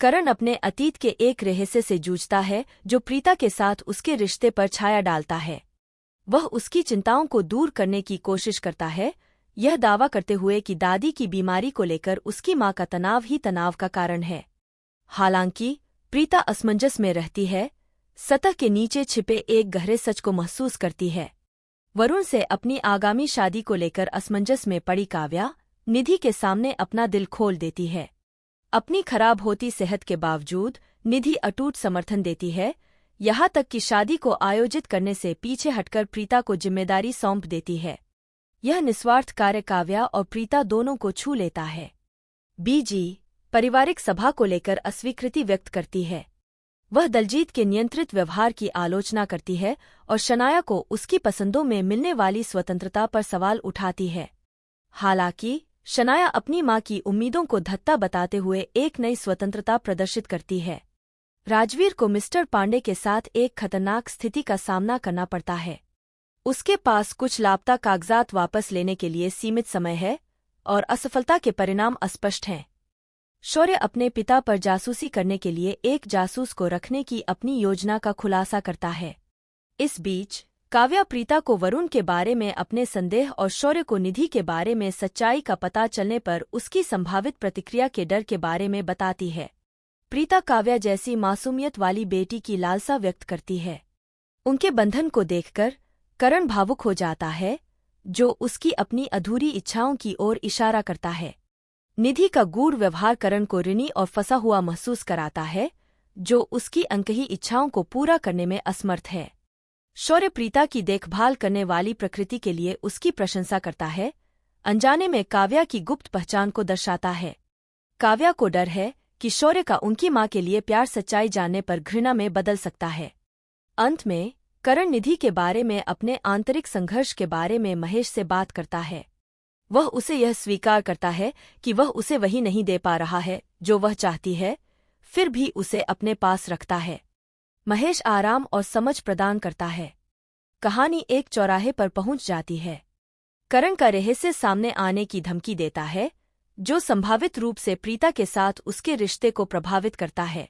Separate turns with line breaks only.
करण अपने अतीत के एक रहस्य से जूझता है जो प्रीता के साथ उसके रिश्ते पर छाया डालता है। वह उसकी चिंताओं को दूर करने की कोशिश करता है, यह दावा करते हुए कि दादी की बीमारी को लेकर उसकी मां का तनाव ही तनाव का कारण है। हालांकि प्रीता असमंजस में रहती है, सतह के नीचे छिपे एक गहरे सच को महसूस करती है। वरुण से अपनी आगामी शादी को लेकर असमंजस में पड़ी काव्या निधि के सामने अपना दिल खोल देती है। अपनी खराब होती सेहत के बावजूद निधि अटूट समर्थन देती है, यहाँ तक कि शादी को आयोजित करने से पीछे हटकर प्रीता को जिम्मेदारी सौंप देती है। यह निस्वार्थ कार्य काव्या और प्रीता दोनों को छू लेता है। बीजी पारिवारिक सभा को लेकर अस्वीकृति व्यक्त करती है। वह दलजीत के नियंत्रित व्यवहार की आलोचना करती है और शनाया को उसकी पसंदों में मिलने वाली स्वतंत्रता पर सवाल उठाती है। हालांकि शनाया अपनी मां की उम्मीदों को धत्ता बताते हुए एक नई स्वतंत्रता प्रदर्शित करती है। राजवीर को मिस्टर पांडे के साथ एक खतरनाक स्थिति का सामना करना पड़ता है। उसके पास कुछ लापता कागजात वापस लेने के लिए सीमित समय है और असफलता के परिणाम अस्पष्ट हैं। शौर्य अपने पिता पर जासूसी करने के लिए एक जासूस को रखने की अपनी योजना का खुलासा करता है। इस बीच काव्या प्रीता को वरुण के बारे में अपने संदेह और शौर्य को निधि के बारे में सच्चाई का पता चलने पर उसकी संभावित प्रतिक्रिया के डर के बारे में बताती है। प्रीता काव्या जैसी मासूमियत वाली बेटी की लालसा व्यक्त करती है। उनके बंधन को देखकर करण भावुक हो जाता है, जो उसकी अपनी अधूरी इच्छाओं की ओर इशारा करता है। निधि का गूढ़ व्यवहार करण को ऋणी और फंसा हुआ महसूस कराता है, जो उसकी अनकही इच्छाओं को पूरा करने में असमर्थ है। शौर्य प्रीता की देखभाल करने वाली प्रकृति के लिए उसकी प्रशंसा करता है, अनजाने में काव्या की गुप्त पहचान को दर्शाता है। काव्या को डर है कि शौर्य का उनकी मां के लिए प्यार सच्चाई जानने पर घृणा में बदल सकता है। अंत में करण निधि के बारे में अपने आंतरिक संघर्ष के बारे में महेश से बात करता है। वह उसे यह स्वीकार करता है कि वह उसे वही नहीं दे पा रहा है जो वह चाहती है, फिर भी उसे अपने पास रखता है। महेश आराम और समझ प्रदान करता है। कहानी एक चौराहे पर पहुंच जाती है। करण का रहस्य सामने आने की धमकी देता है, जो संभावित रूप से प्रीता के साथ उसके रिश्ते को प्रभावित करता है।